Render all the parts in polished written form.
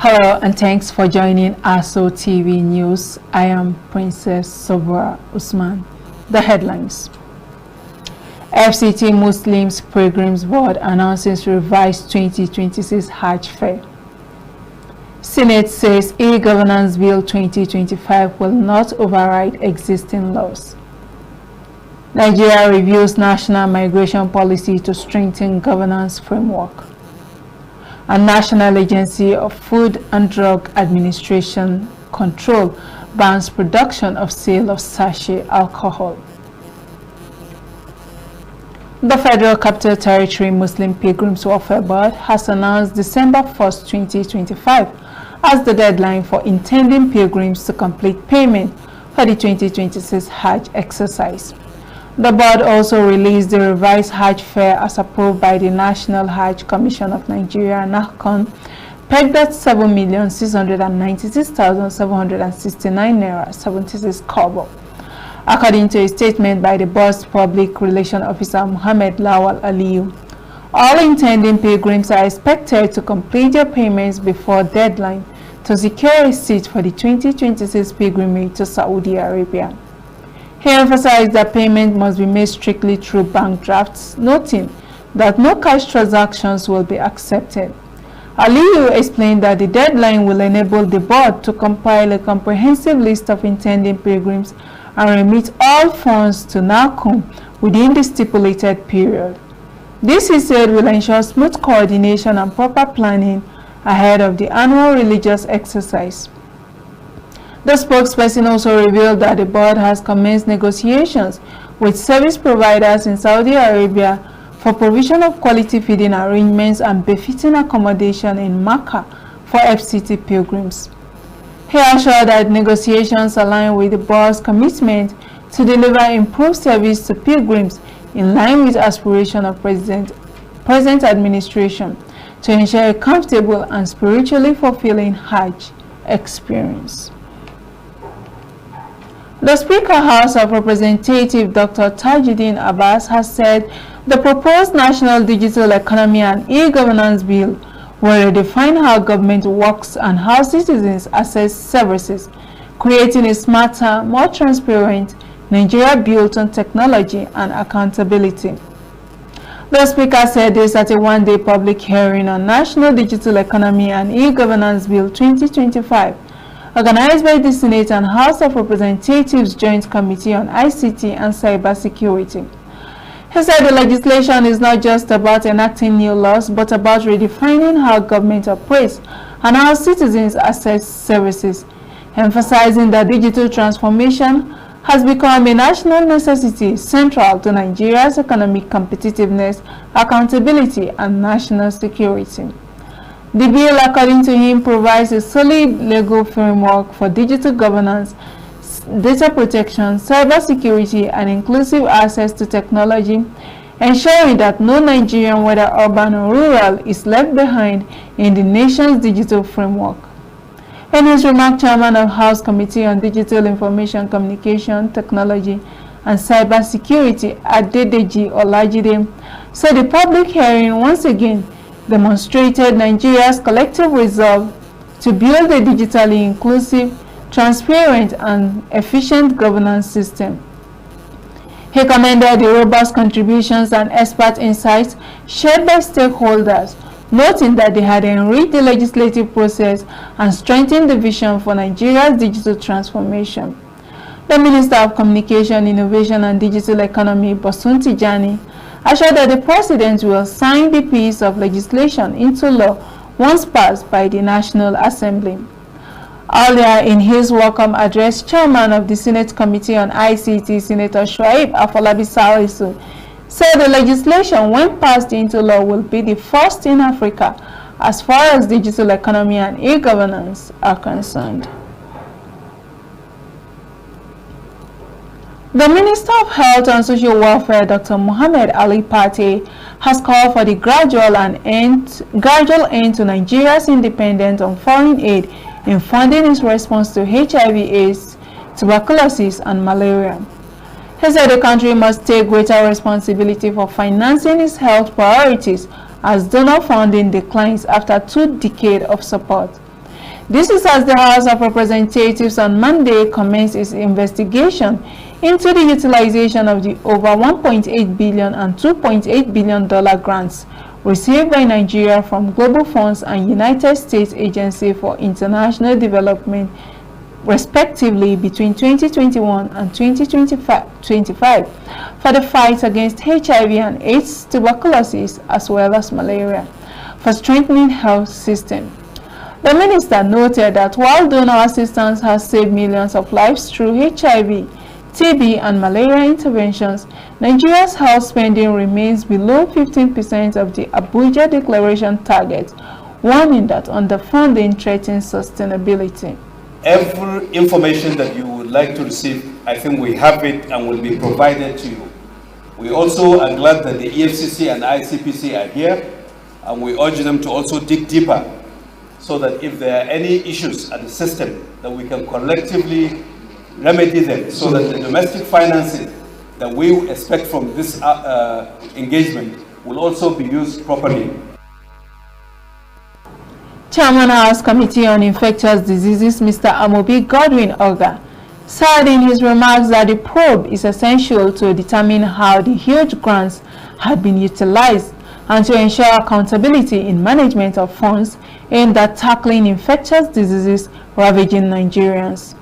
Hello and thanks for joining ASO TV News. I am Princess Sobra Usman. The headlines. FCT Muslims Pilgrims Board announces revised 2026 Hajj fare. Senate says E-Governance Bill 2025 will not override existing laws. Nigeria reviews national migration policy to strengthen governance framework. A National Agency of Food and Drug Administration Control bans production of sale of sachet alcohol. The Federal Capital Territory Muslim Pilgrims Welfare Board has announced December 1, 2025 as the deadline for intending pilgrims to complete payment for the 2026 Hajj exercise. The board also released the revised Hajj fare as approved by the National Hajj Commission of Nigeria (NAHCON), pegged at 7,696,769 naira 76 kobo. According to a statement by the board's public relations officer Muhammad Lawal Aliyu, all intending pilgrims are expected to complete their payments before deadline to secure a seat for the 2026 pilgrimage to Saudi Arabia. He emphasized that payment must be made strictly through bank drafts, noting that no cash transactions will be accepted. Aliyu explained that the deadline will enable the board to compile a comprehensive list of intending pilgrims and remit all funds to NAHCON within the stipulated period. This, he said, will ensure smooth coordination and proper planning ahead of the annual religious exercise. The spokesperson also revealed that the board has commenced negotiations with service providers in Saudi Arabia for provision of quality feeding arrangements and befitting accommodation in Makkah for FCT pilgrims. He assured that negotiations align with the board's commitment to deliver improved service to pilgrims in line with aspiration of present administration to ensure a comfortable and spiritually fulfilling Hajj experience. The Speaker House of Representatives Dr. Tajuddin Abbas has said the proposed National Digital Economy and E-Governance Bill will redefine how government works and how citizens access services, creating a smarter, more transparent Nigeria built on technology and accountability. The Speaker said this at a one-day public hearing on National Digital Economy and E-Governance Bill 2025, organized by the Senate and House of Representatives Joint Committee on ICT and Cybersecurity. He said the legislation is not just about enacting new laws, but about redefining how government operates and how citizens access services, emphasizing that digital transformation has become a national necessity central to Nigeria's economic competitiveness, accountability, and national security. The bill, according to him, provides a solid legal framework for digital governance, data protection, cybersecurity, and inclusive access to technology, ensuring that no Nigerian, whether urban or rural, is left behind in the nation's digital framework. In his remark, Chairman of House Committee on Digital Information Communication, Technology, and Cybersecurity, Adedeji Olajide, said the public hearing once again demonstrated Nigeria's collective resolve to build a digitally inclusive, transparent, and efficient governance system. He commended the robust contributions and expert insights shared by stakeholders, noting that they had enriched the legislative process and strengthened the vision for Nigeria's digital transformation. The Minister of Communication, Innovation, and Digital Economy, Bosun Tijani, assured that the President will sign the piece of legislation into law once passed by the National Assembly. Earlier in his welcome address, Chairman of the Senate Committee on ICT, Senator Shuaib Afolabi Salisu, said the legislation, when passed into law, will be the first in Africa as far as digital economy and e-governance are concerned. The Minister of Health and Social Welfare, Dr. Mohammed Ali Pate, has called for the gradual end to Nigeria's independence on foreign aid in funding its response to HIV/AIDS, tuberculosis, and malaria. He said the country must take greater responsibility for financing its health priorities as donor funding declines after 2 decades of support. This is as the House of Representatives on Monday commenced its investigation into the utilization of the over $1.8 billion and $2.8 billion grants received by Nigeria from Global Funds and United States Agency for International Development, respectively, between 2021 and 2025 for the fight against HIV and AIDS, tuberculosis, as well as malaria, for strengthening health system. The minister noted that while donor assistance has saved millions of lives through HIV, TB, and malaria interventions, Nigeria's health spending remains below 15% of the Abuja Declaration target, warning that underfunding threatens sustainability. Every information that you would like to receive, I think we have it and will be provided to you. We also are glad that the EFCC and ICPC are here, and we urge them to also dig deeper so that if there are any issues at the system, that we can collectively remedy them so that the domestic finances that we expect from this engagement will also be used properly. Chairman House Committee on Infectious Diseases, Mr. Amobi Godwin Oga, said in his remarks that the probe is essential to determine how the huge grants had been utilized and to ensure accountability in management of funds aimed at tackling infectious diseases ravaging Nigerians.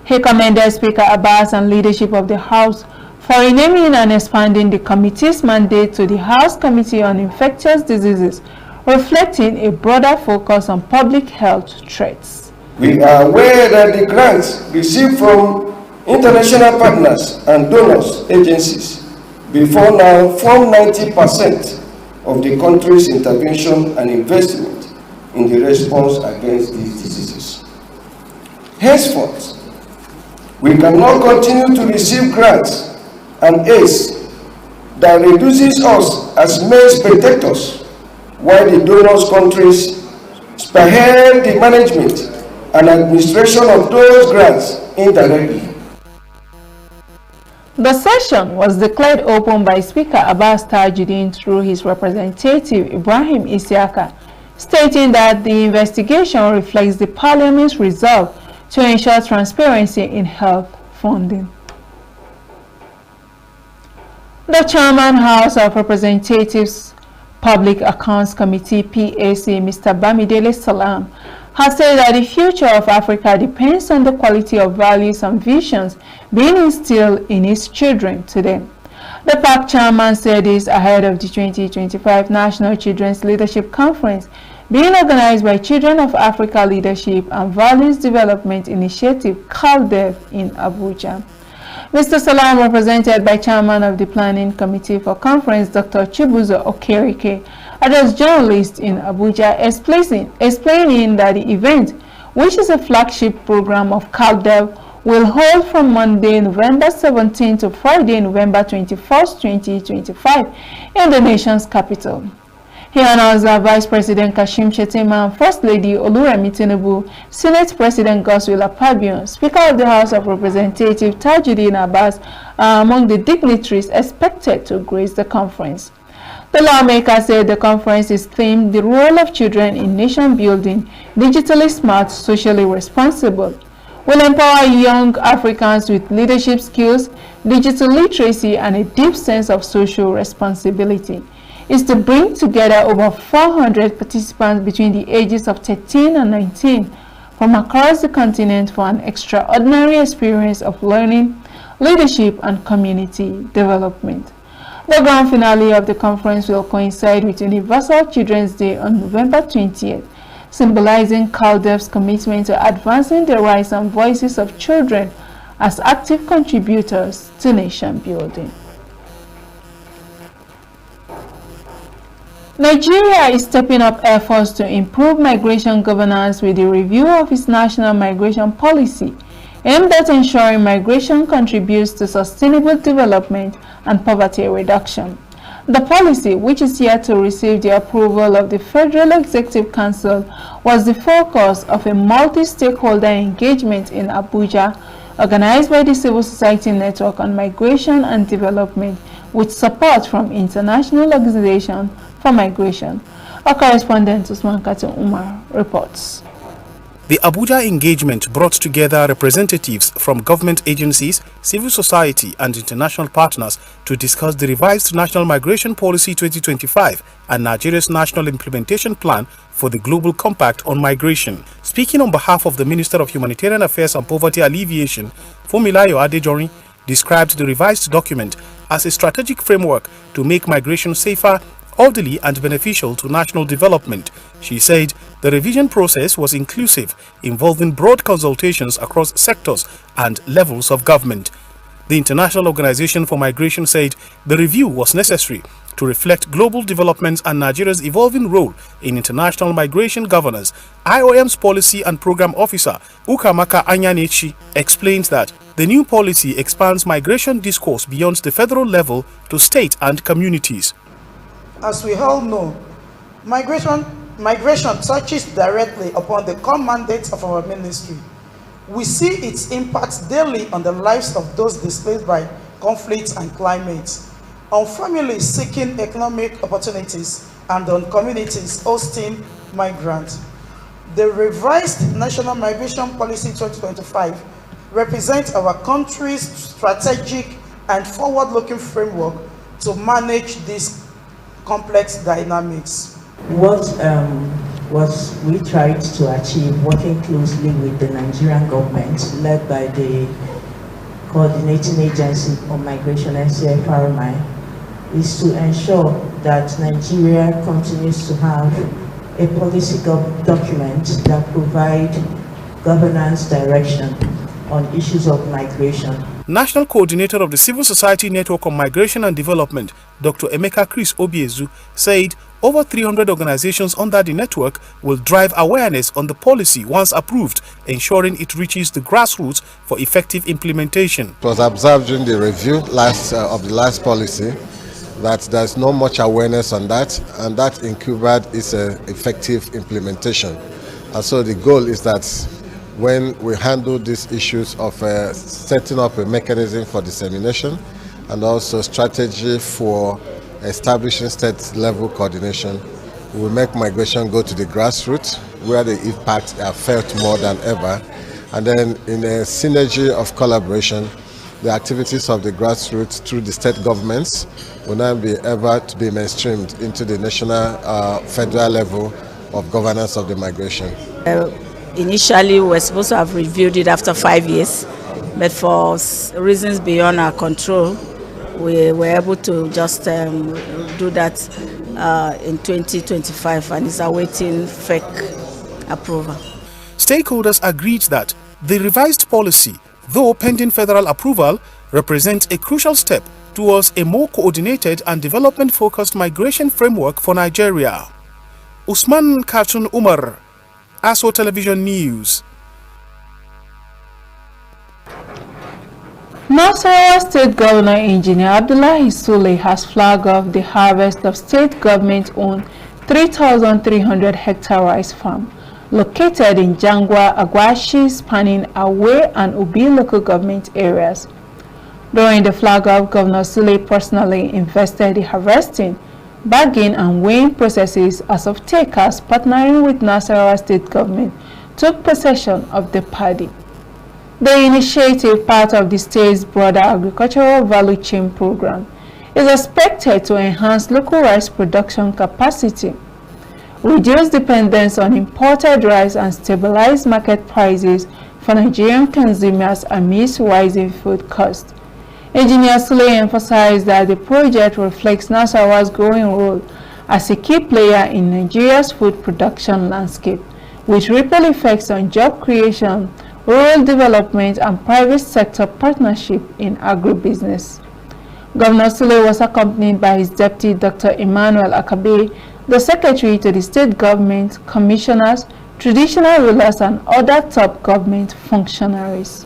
He commended Speaker Abbas and leadership of the House for renaming and expanding the committee's mandate to the House Committee on Infectious Diseases, reflecting a broader focus on public health threats. We are aware that the grants received from international partners and donors agencies before now form 90% of the country's intervention and investment in the response against these diseases. Henceforth, we cannot continue to receive grants and aids that reduces us as mere spectators while the donors' countries spearhead the management and administration of those grants indirectly. The session was declared open by Speaker Abbas Tajuddin through his representative Ibrahim Isiaka, stating that the investigation reflects the Parliament's resolve to ensure transparency in health funding. The Chairman House of Representatives Public Accounts Committee PAC, Mr. Bamidele Salam, has said that the future of Africa depends on the quality of values and visions being instilled in its children today. The PAC chairman said this ahead of the 2025 National Children's Leadership Conference being organized by Children of Africa Leadership and Values Development Initiative, CALDEV, in Abuja. Mr. Salam, represented by Chairman of the Planning Committee for Conference, Dr. Chibuzo Okereke, addressed journalists in Abuja explaining that the event, which is a flagship program of CALDEV, will hold from Monday, November 17 to Friday, November 21st, 2025 in the nation's capital. He announced that Vice President Kashim Shettima and First Lady Oluremi Tinubu, Senate President Godswill Akpabio, Speaker of the House of Representatives Tajuddin Abbas are among the dignitaries expected to grace the conference. The lawmaker said the conference is themed "The Role of Children in Nation Building, Digitally Smart, Socially Responsible," will empower young Africans with leadership skills, digital literacy, and a deep sense of social responsibility. Is to bring together over 400 participants between the ages of 13 and 19 from across the continent for an extraordinary experience of learning, leadership, and community development. The grand finale of the conference will coincide with Universal Children's Day on November 20th, symbolizing CALDEV's commitment to advancing the rights and voices of children as active contributors to nation building. Nigeria is stepping up efforts to improve migration governance with the review of its national migration policy, aimed at ensuring migration contributes to sustainable development and poverty reduction. The policy, which is yet to receive the approval of the Federal Executive Council, was the focus of a multi-stakeholder engagement in Abuja, organized by the Civil Society Network on Migration and Development, with support from International Organization for Migration. Our correspondent Usman Kato Umar reports. The Abuja engagement brought together representatives from government agencies, civil society and international partners to discuss the revised National Migration Policy 2025 and Nigeria's National Implementation Plan for the Global Compact on Migration. Speaking on behalf of the Minister of Humanitarian Affairs and Poverty Alleviation, Funmilayo Adejorin described the revised document as a strategic framework to make migration safer, orderly and beneficial to national development. She said the revision process was inclusive, involving broad consultations across sectors and levels of government. The International Organization for Migration said the review was necessary to reflect global developments and Nigeria's evolving role in international migration governance. IOM's Policy and Program Officer, Ukamaka Anyanechi, explains that the new policy expands migration discourse beyond the federal level to state and communities. As we all know, migration touches directly upon the core mandates of our ministry. We see its impacts daily on the lives of those displaced by conflicts and climate, on families seeking economic opportunities, and on communities hosting migrants. The revised National Migration Policy 2025 represents our country's strategic and forward-looking framework to manage these complex dynamics. What we tried to achieve, working closely with the Nigerian government, led by the Coordinating Agency on Migration, NCFRMI, is to ensure that Nigeria continues to have a policy document that provides governance direction on issues of migration. National Coordinator of the Civil Society Network on Migration and Development, Dr. Emeka Chris Obiezu, said over 300 organizations under the network will drive awareness on the policy once approved, ensuring it reaches the grassroots for effective implementation. It was observed during the review of the last policy that there's not much awareness on that, and that incubed is an effective implementation. And so the goal is that when we handle these issues of setting up a mechanism for dissemination and also strategy for establishing state-level coordination, we will make migration go to the grassroots where the impacts are felt more than ever. And then in a synergy of collaboration, the activities of the grassroots through the state governments will now be able to be mainstreamed into the national, federal level of governance of the migration. Initially, we were supposed to have reviewed it after 5 years, but for reasons beyond our control, we were able to just do that in 2025, and is awaiting FEC approval. Stakeholders agreed that the revised policy, though pending federal approval, represents a crucial step towards a more coordinated and development-focused migration framework for Nigeria. Usman Khatun Umar, ASO Television News. Nasarawa State Governor Engineer Abdullahi Sule has flagged off the harvest of state government-owned 3,300 hectare rice farm located in Jangwa, Agwashi, spanning Awe and Ubi local government areas. During the flag-off, Governor Sule personally invested the harvesting, bagging and weighing processes as off-takers partnering with Nasarawa State Government took possession of the paddy. The initiative, part of the state's broader agricultural value chain program, is expected to enhance local rice production capacity, reduce dependence on imported rice and stabilize market prices for Nigerian consumers amidst rising food costs. Engineer Sule emphasized that the project reflects Nasarawa's growing role as a key player in Nigeria's food production landscape, with ripple effects on job creation, rural development, and private sector partnership in agribusiness. Governor Sule was accompanied by his deputy, Dr. Emmanuel Akabe, the secretary to the state government, commissioners, traditional rulers, and other top government functionaries.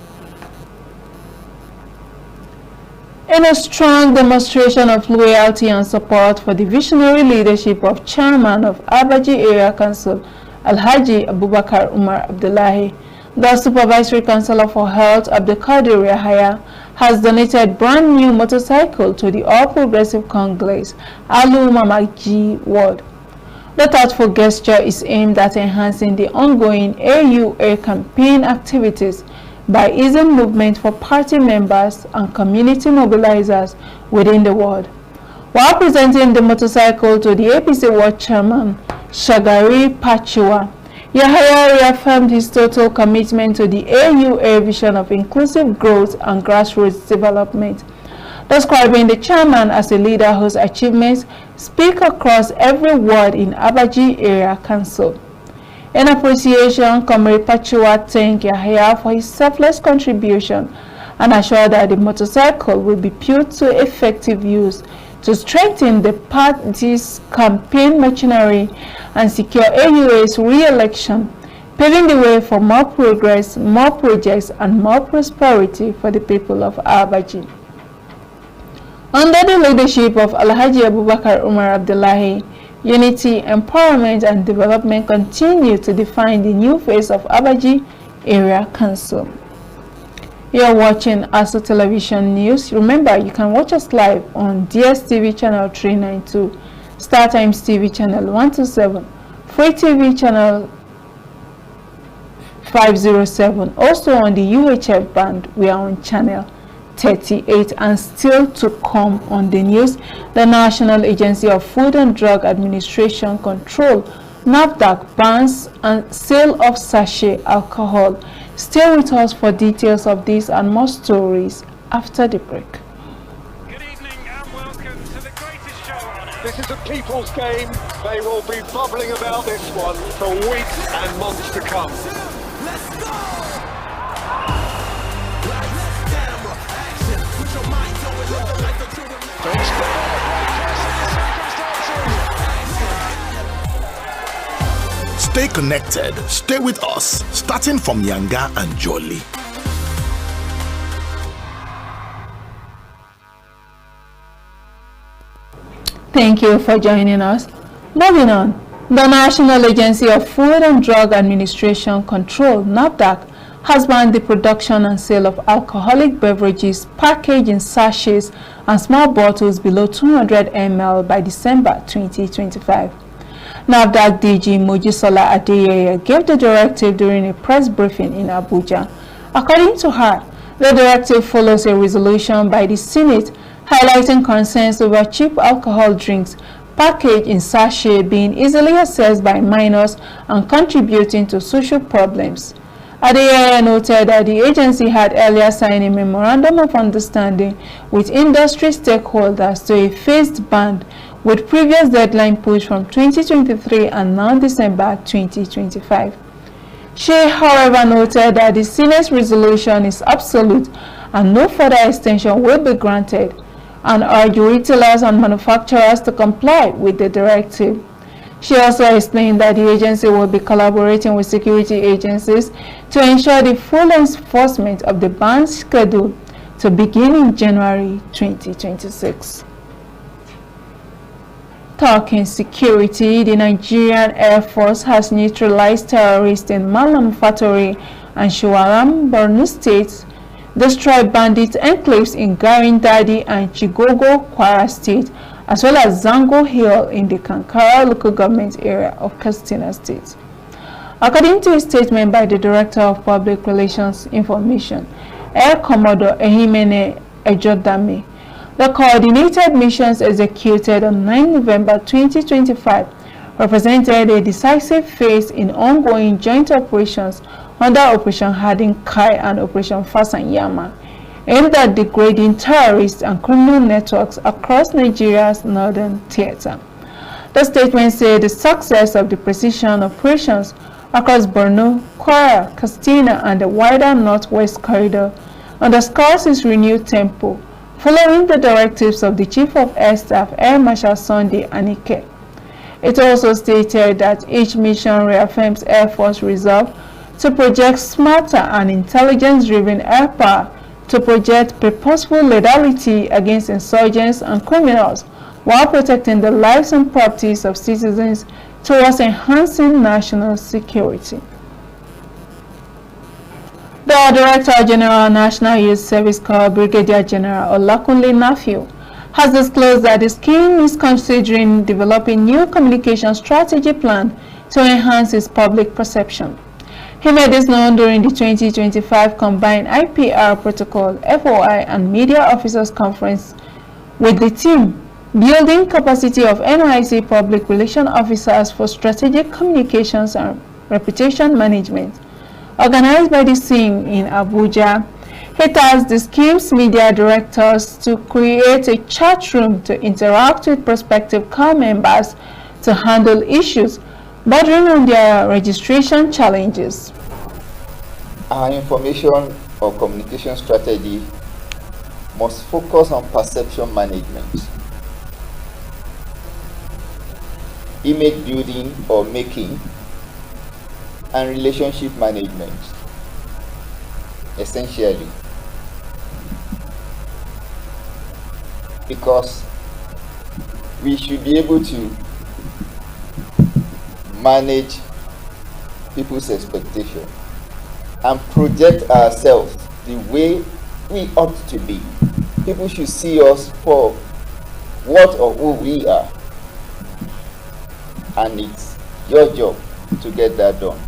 In a strong demonstration of loyalty and support for the visionary leadership of Chairman of Abaji Area Council, Alhaji Abubakar Umar Abdullahi, the Supervisory Councillor for Health, Abdulkadir Yahaya, has donated brand new motorcycle to the All Progressive Congress, Alu Mamaji Ward. The thoughtful gesture is aimed at enhancing the ongoing AUA campaign activities by easing movement for party members and community mobilizers within the ward. While presenting the motorcycle to the APC Ward Chairman, Shagari Pachiwa, Yahaya reaffirmed his total commitment to the AUA vision of inclusive growth and grassroots development, describing the chairman as a leader whose achievements speak across every ward in Abaji Area Council. In appreciation, Comrade Pachiwa thanked Yahaya for his selfless contribution and assured that the motorcycle will be put to effective use to strengthen the party's campaign machinery and secure AUA's re-election, paving the way for more progress, more projects, and more prosperity for the people of Abaji. Under the leadership of Alhaji Abubakar Umar Abdullahi, unity, empowerment, and development continue to define the new face of Abaji Area Council. You are watching ASO Television News. Remember, you can watch us live on DSTV channel 392, StarTimes TV channel 127, Free TV channel 507. Also on the UHF band, we are on channel 38. And still to come on the news, the National Agency of Food and Drug Administration Control, NAFDAC, bans and sale of sachet alcohol. Stay with us for details of this and more stories after the break. Good evening and welcome to the greatest show on earth. This is a people's game. They will be bubbling about this one for weeks and months to come. Let's go! Stay connected. Stay with us, starting from Yanga and Jolly. Thank you for joining us. Moving on, the National Agency of Food and Drug Administration Control, NAFDAC, has banned the production and sale of alcoholic beverages packaged in sachets and small bottles below 200 ml by December 2025. NAFDAC DG Mojisola Adeyeye gave the directive during a press briefing in Abuja. According to her, the directive follows a resolution by the Senate highlighting concerns over cheap alcohol drinks packaged in sachet being easily accessed by minors and contributing to social problems. Adeyeye noted that the agency had earlier signed a memorandum of understanding with industry stakeholders to a phased ban, with previous deadline pushed from 2023 and now December 2025. She, however, noted that the Senate's resolution is absolute and no further extension will be granted, and urged retailers and manufacturers to comply with the directive. She also explained that the agency will be collaborating with security agencies to ensure the full enforcement of the ban scheduled to begin in January 2026. Talking security, the Nigerian Air Force has neutralized terrorists in Malam Fatori and Shuwaram, Borno states, destroyed bandit enclaves in Garindadi and Chigogo, Kwara State, as well as Zango Hill in the Kankara local government area of Katsina State. According to a statement by the Director of Public Relations Information, Air Commodore Ehimene Ejodame, the coordinated missions executed on 9 November 2025 represented a decisive phase in ongoing joint operations under Operation Hardin Kai and Operation Fasanyama, aimed at degrading terrorists and criminal networks across Nigeria's northern theater. The statement said the success of the precision operations across Borno, Kwara, Katsina, and the wider northwest corridor underscores its renewed tempo, following the directives of the Chief of Air Staff, Air Marshal Sunday Anike. It also stated that each mission reaffirms Air Force resolve to project smarter and intelligence-driven air power to project purposeful lethality against insurgents and criminals while protecting the lives and properties of citizens towards enhancing national security. The Director General National Youth Service Corps, Brigadier General Olakunle Nafiu, has disclosed that the scheme is considering developing new communication strategy plan to enhance its public perception. He made this known during the 2025 Combined IPR Protocol FOI and Media Officers Conference with the team Building Capacity of NYSC Public Relation Officers for Strategic Communications and Reputation Management, organized by the SIM in Abuja. He tasked the scheme's media directors to create a chat room to interact with prospective core members to handle issues bordering on their registration challenges. Our information or communication strategy must focus on perception management, image building or making, and relationship management, essentially. Because we should be able to manage people's expectation and project ourselves the way we ought to be. People should see us for what or who we are, and it's your job to get that done.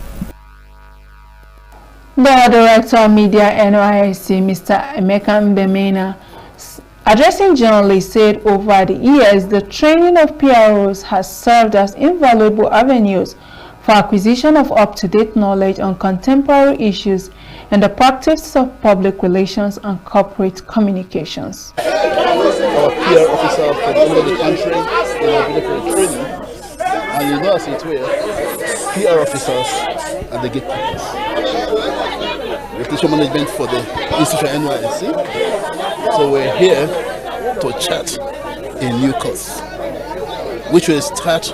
The Director of Media NYSC, Mr. Emeka Mbemena, addressing journalists, said over the years the training of PROs has served as invaluable avenues for acquisition of up-to-date knowledge on contemporary issues and the practice of public relations and corporate communications. Our PR officer for the whole of the country, they are ready for the training. And you know, as it were, PR officers are the gatekeepers. Reputation management for the institution NYSC. So we're here to chat a new course, which will start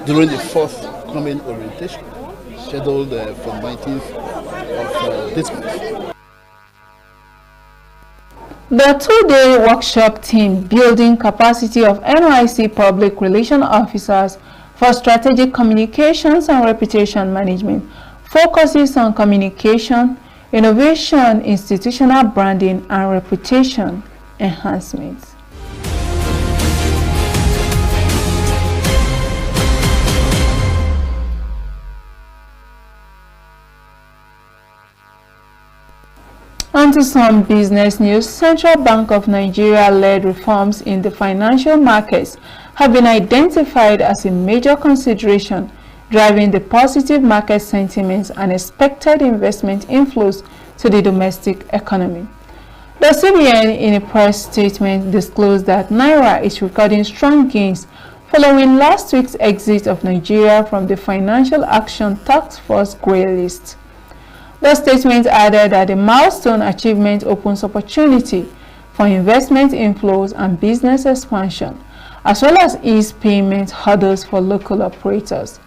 during the forthcoming orientation, scheduled for 19th of this month. The two-day workshop team Building Capacity of NYSC Public Relation Officers for Strategic Communications and Reputation Management focuses on communication, innovation, institutional branding, and reputation enhancement. On to some business news. Central Bank of Nigeria-led reforms in the financial markets have been identified as a major consideration driving the positive market sentiments and expected investment inflows to the domestic economy. The CBN, in a press statement, disclosed that Naira is recording strong gains following last week's exit of Nigeria from the Financial Action Task Force grey list. The statement added that the milestone achievement opens opportunity for investment inflows and business expansion, as well as ease payment hurdles for local operators.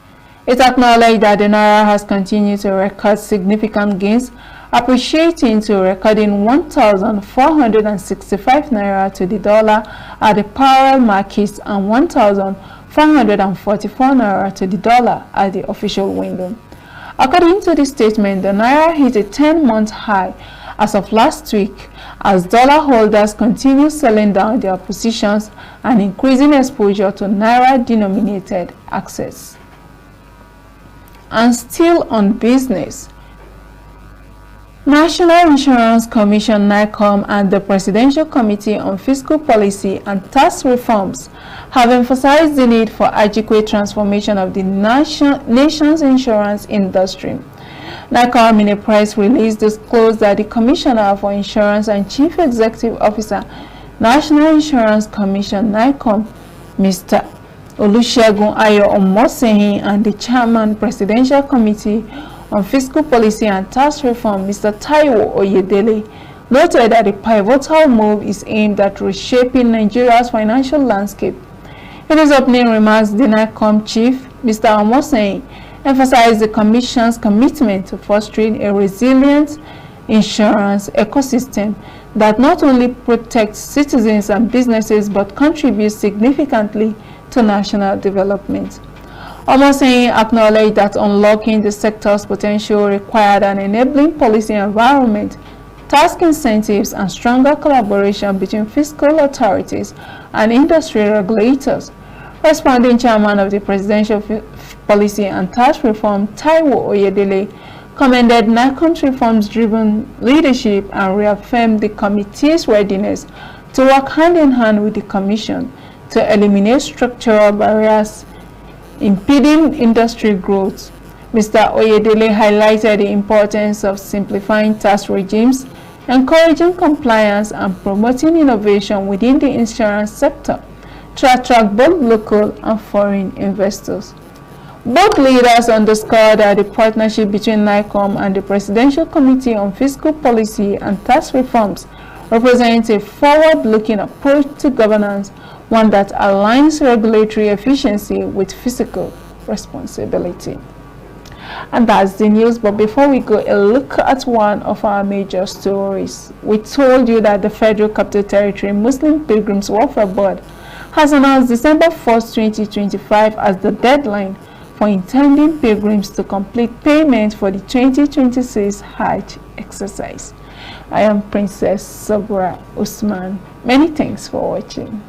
It acknowledged that the Naira has continued to record significant gains, appreciating to recording 1,465 Naira to the dollar at the parallel markets and 1,444 Naira to the dollar at the official window. According to the statement, the Naira hit a 10-month high as of last week as dollar holders continue selling down their positions and increasing exposure to Naira-denominated assets. And still on business, National Insurance Commission (NICOM) and the Presidential Committee on Fiscal Policy and Tax Reforms have emphasized the need for adequate transformation of the nation's insurance industry. NICOM, in a press release, disclosed that the Commissioner for Insurance and Chief Executive Officer, National Insurance Commission (NICOM), Mr. Olusegun Ayo Omosehin, and the Chairman, Presidential Committee on Fiscal Policy and Tax Reform, Mr. Taiwo Oyedele, noted that the pivotal move is aimed at reshaping Nigeria's financial landscape. In his opening remarks, the NICOM chief, Mr. Omosehin, emphasized the Commission's commitment to fostering a resilient insurance ecosystem that not only protects citizens and businesses but contributes significantly to national development. Omosehin acknowledged that unlocking the sector's potential required an enabling policy environment tax incentives, and stronger collaboration between fiscal authorities and industry regulators. Responding chairman of the Presidential Policy and Tax Reform, Taiwo Oyedele, commended NACON's reforms-driven leadership and reaffirmed the committee's readiness to work hand-in-hand with the Commission to eliminate structural barriers impeding industry growth. Mr. Oyedele highlighted the importance of simplifying tax regimes, encouraging compliance, and promoting innovation within the insurance sector to attract both local and foreign investors. Both leaders underscored that the partnership between NICOM and the Presidential Committee on Fiscal Policy and Tax Reforms represents a forward-looking approach to governance, one that aligns regulatory efficiency with fiscal responsibility. And that's the news. But before we go, a look at one of our major stories. We told you that the Federal Capital Territory Muslim Pilgrims Welfare Board has announced December 1st, 2025 as the deadline for intending pilgrims to complete payment for the 2026 Hajj exercise. I am Princess Sabra Usman. Many thanks for watching.